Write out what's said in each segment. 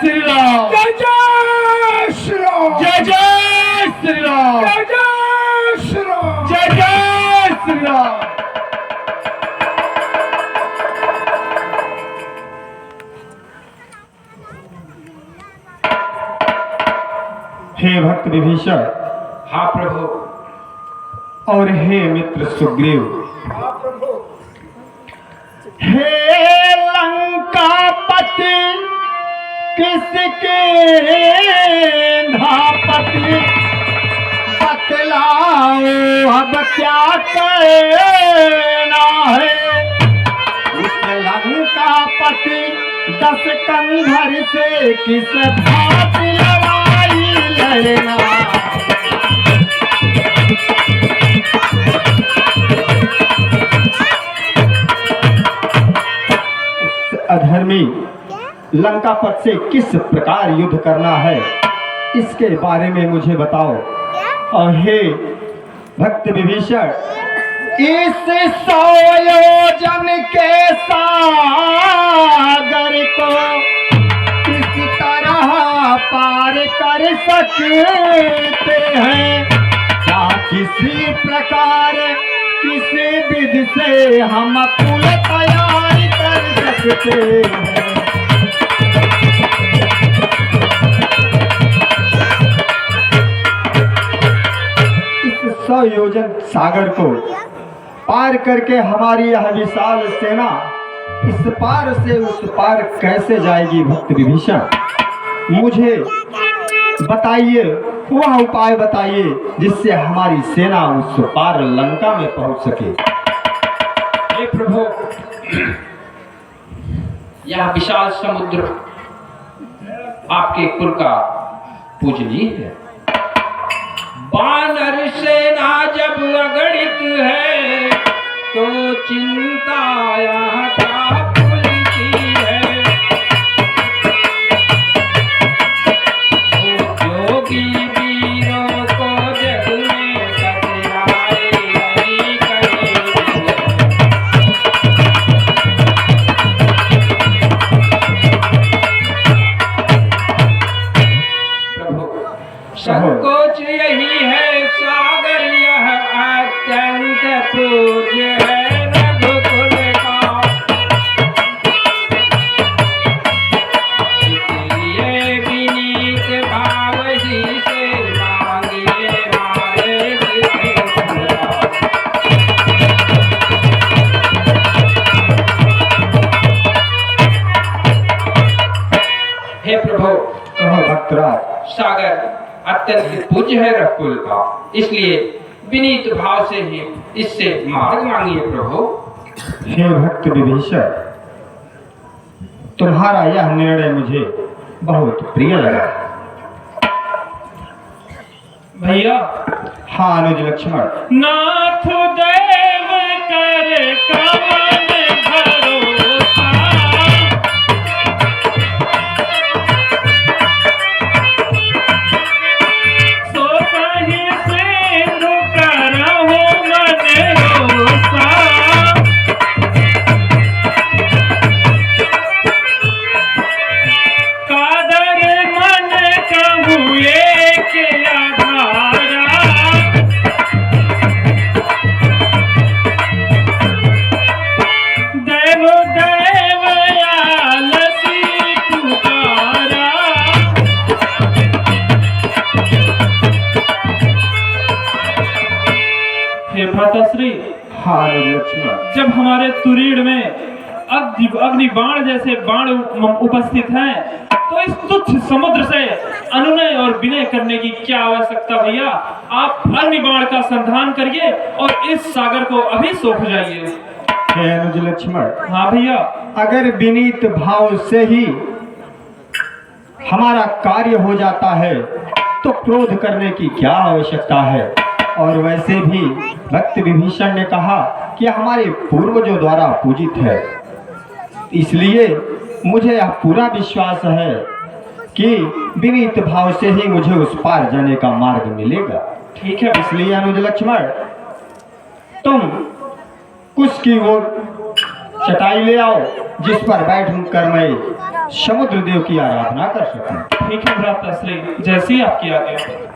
श्री राम, जय जय श्री राम, जय जय श्री राम, जय जय श्री राम, जय जय श्री राम। हे भक्त विभीषण, हाँ प्रभु, और हे मित्र सुग्रीव, हाँ प्रभु, हे लंकापति किसके धापति, बतलाओ अब क्या करना है। उस लंकापति 10 कंधर से किस भांति लड़ाई लड़ना। अधर्मी लंकापति से किस प्रकार युद्ध करना है, इसके बारे में मुझे बताओ। और हे भक्त विभीषण, इस 100 योजन के सागर को किस तरह पार कर सकते हैं। क्या किसी प्रकार किसी विधि से हम पुल तैयार कर सकते हैं। इस 100 योजन सागर को पार करके हमारी यह विशाल सेना इस पार से उस पार कैसे जाएगी। भक्त विभीषण, मुझे बताइए, वह उपाय बताइए जिससे हमारी सेना उस पार लंका में पहुंच सके। हे प्रभु, यह विशाल समुद्र आपके कुल का पूजनीय है। वानर सेना जब अगणित है तो चिंता यहाँ क्या पुल की है। जोगी वीरों को जग में कतराए नहीं करेंगे। संकोच यही है सागर, यह अत्यंत पूज्य है रघुकुल का। इसलिए विनीत भाव ही से मांगिए मारे हे प्रभु, कहो भक्तराज, सागर अत्यंत पूज्य है रघुकुल का, इसलिए विनीत भाव से ही इससे मार्ग मांगिए प्रभु। हे भक्त विभीषण, तुम्हारा यह निर्णय मुझे बहुत प्रिय लगा। भैया, हाँ अनुज लक्ष्मण, नाथ देव कर कवन भरोसा, सो सही सिंधु करहु मन रोसा। कादर मन कहूँ एक आधारा, देव देव आलसी पुकारा। हे भ्राताश्री, हाँ अनुज लक्ष्मण, जब हमारे तुरीड़ में अग्नि बाण जैसे बाण उपस्थित हैं, तो इस तुच्छ समुद्र से अनुनय और विनय करने की क्या आवश्यकता भैया। आप अग्नि बाण का संधान करिए और इस सागर को अभी सौंप जाइए। हे अनुज लक्ष्मण, हाँ भैया, अगर विनीत भाव से ही हमारा कार्य हो जाता है तो क्रोध करने की क्या आवश्यकता है। और वैसे भी भक्त विभीषण ने कहा कि हमारे पूर्वजों द्वारा पूजित है, इसलिए मुझे यह पूरा विश्वास है कि विनीत भाव से ही मुझे उस पार जाने का मार्ग मिलेगा। ठीक है, इसलिए अनुज लक्ष्मण, तुम कुछ की ओर चटाई ले आओ जिस पर बैठ कर मैं समुद्र देव की आराधना कर सकूं। ठीक है भ्राताश्री, जैसी आपकी आज्ञा।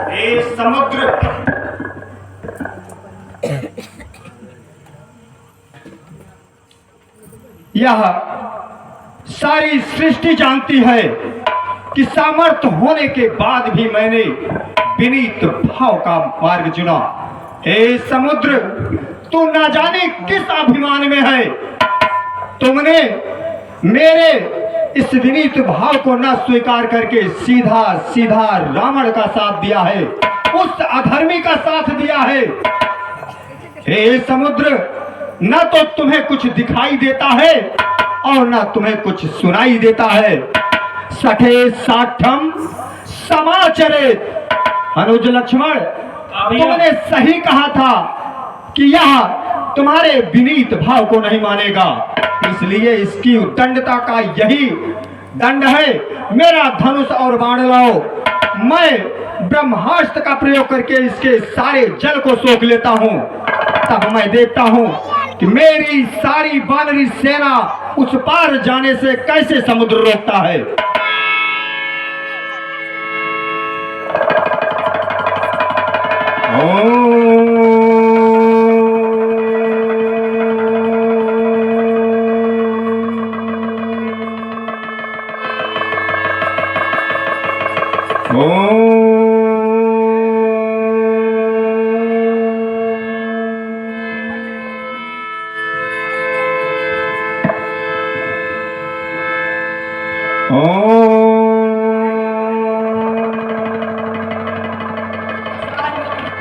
हे समुद्र, यह सारी सृष्टि जानती है कि सामर्थ्य होने के बाद भी मैंने विनीत भाव का मार्ग चुना। हे समुद्र, तू ना जाने किस अभिमान में है, तुमने मेरे इस विनीत भाव को न स्वीकार करके सीधा सीधा रावण का साथ दिया है, उस अधर्मी का साथ दिया है। हे समुद्र, न तो तुम्हें कुछ दिखाई देता है और न तुम्हें कुछ सुनाई देता है। सठे साठम समाचरित। अनुज लक्ष्मण, तुमने सही कहा था कि यह तुम्हारे विनीत भाव को नहीं मानेगा, इसलिए इसकी उद्दंडता का यही दंड है। मेरा धनुष और बाण लाओ, मैं ब्रह्मास्त्र का प्रयोग करके इसके सारे जल को सोख लेता हूँ, तब मैं देखता हूँ कि मेरी सारी वानरी सेना उस पार जाने से कैसे समुद्र रोकता है।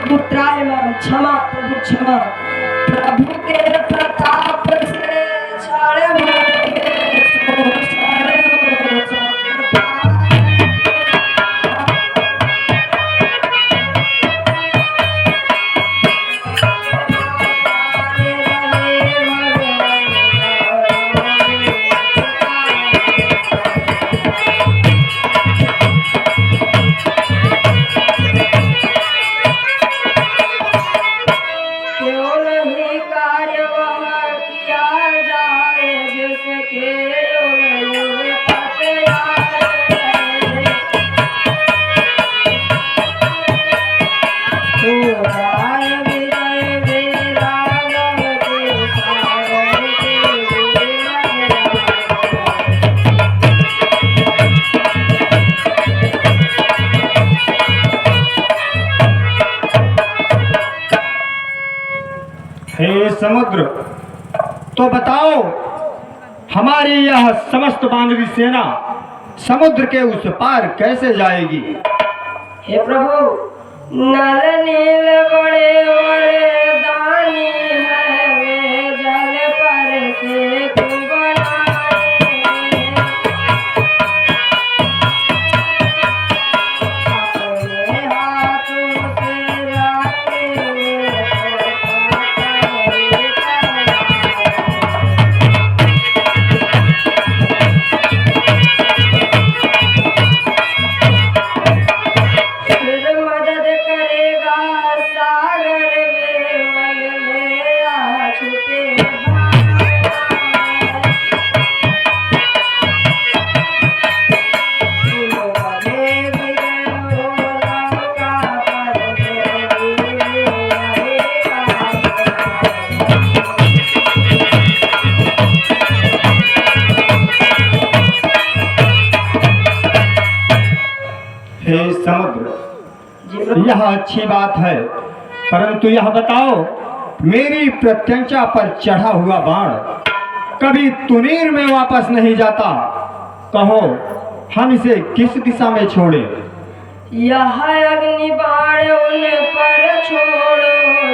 पुत्राय मां क्षमा प्रभु क्षमा, प्रभु के प्रताप से छाड़े हे समुद्र, तो बताओ हमारी यह समस्त वानरी सेना समुद्र के उस पार कैसे जाएगी। हे प्रभु, नल नील बड़े बड़े दानी है, वे जल पर से तुम बनाए, अपने हाथों से लाके मदद करेगा सागर में, मन में हे समुद्र, जी यह अच्छी बात है, परंतु यह बताओ, मेरी प्रत्यंचा पर चढ़ा हुआ बाण कभी तुनीर में वापस नहीं जाता। कहो, हम इसे किस दिशा में छोड़े? यह अग्नि बाण उन पर छोड़ो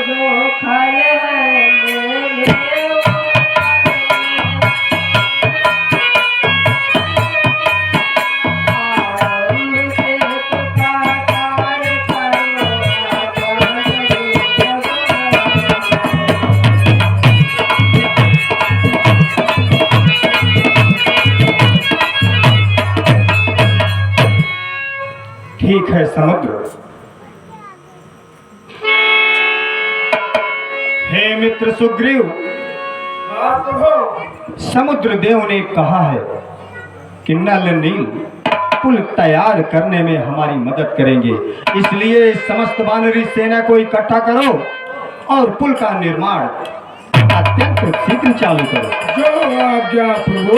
जो खल है मेरे। ठीक है समुद्र। हे मित्र सुग्रीव, समुद्र देव ने कहा है कि नल नील पुल तैयार करने में हमारी मदद करेंगे, इसलिए समस्त वानरी सेना को इकट्ठा करो और पुल का निर्माण अत्यंत शीघ्र चालू करो। जो आज्ञा प्रभु।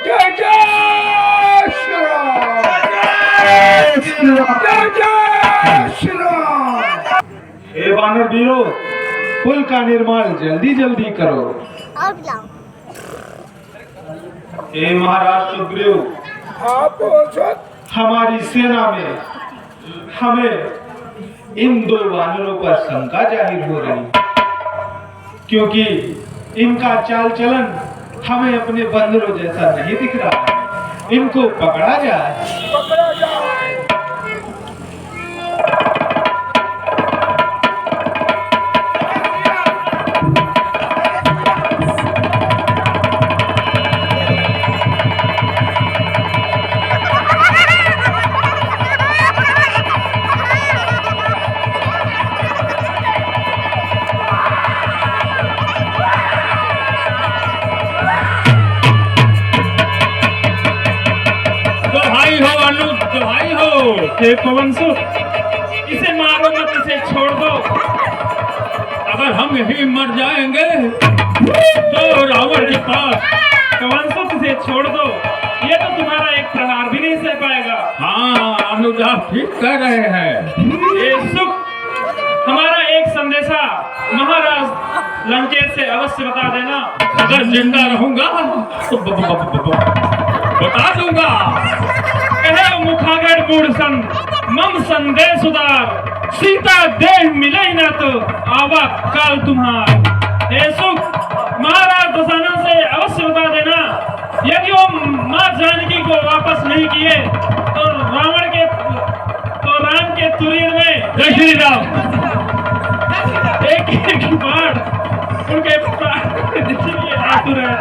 जय जय श्री राम। जय जय श्री राम। हे वानर वीरों, पुल का निर्माण जल्दी जल्दी करो। हे महाराज सुग्रीव, आप हमारी सेना में हमें इन दो वानरों पर शंका जाहिर हो रही, क्योंकि इनका चाल चलन हमें अपने बंदरों जैसा नहीं दिख रहा है। इनको पकड़ा जाए। पकड़ा जाए। हे पवन सुत, इसे मारो मत, इसे छोड़ दो। अगर हम यही मर जाएंगे तो रावण के पास। पवन सुत, इसे छोड़ दो, ये तो तुम्हारा एक प्रहार भी नहीं सह पाएगा। हाँ, अनुजात ठीक कह रहे हैं। ये सुख, हमारा एक संदेशा महाराज लंकेश से अवश्य बता देना। अगर जिंदा रहूंगा तो बता दूंगा। कहे मुखागढ़ मूढ़ संत, मम संदेश उदार, सीता देह मिले न तो आवा काल तुम्हार। हे सुख, महाराज दशरथ से अवश्य बता देना, यदि वो मां जानकी को वापस नहीं किए तो राम के तुरीन में जय श्री राम। एक बार उनके प्राण आतुर है।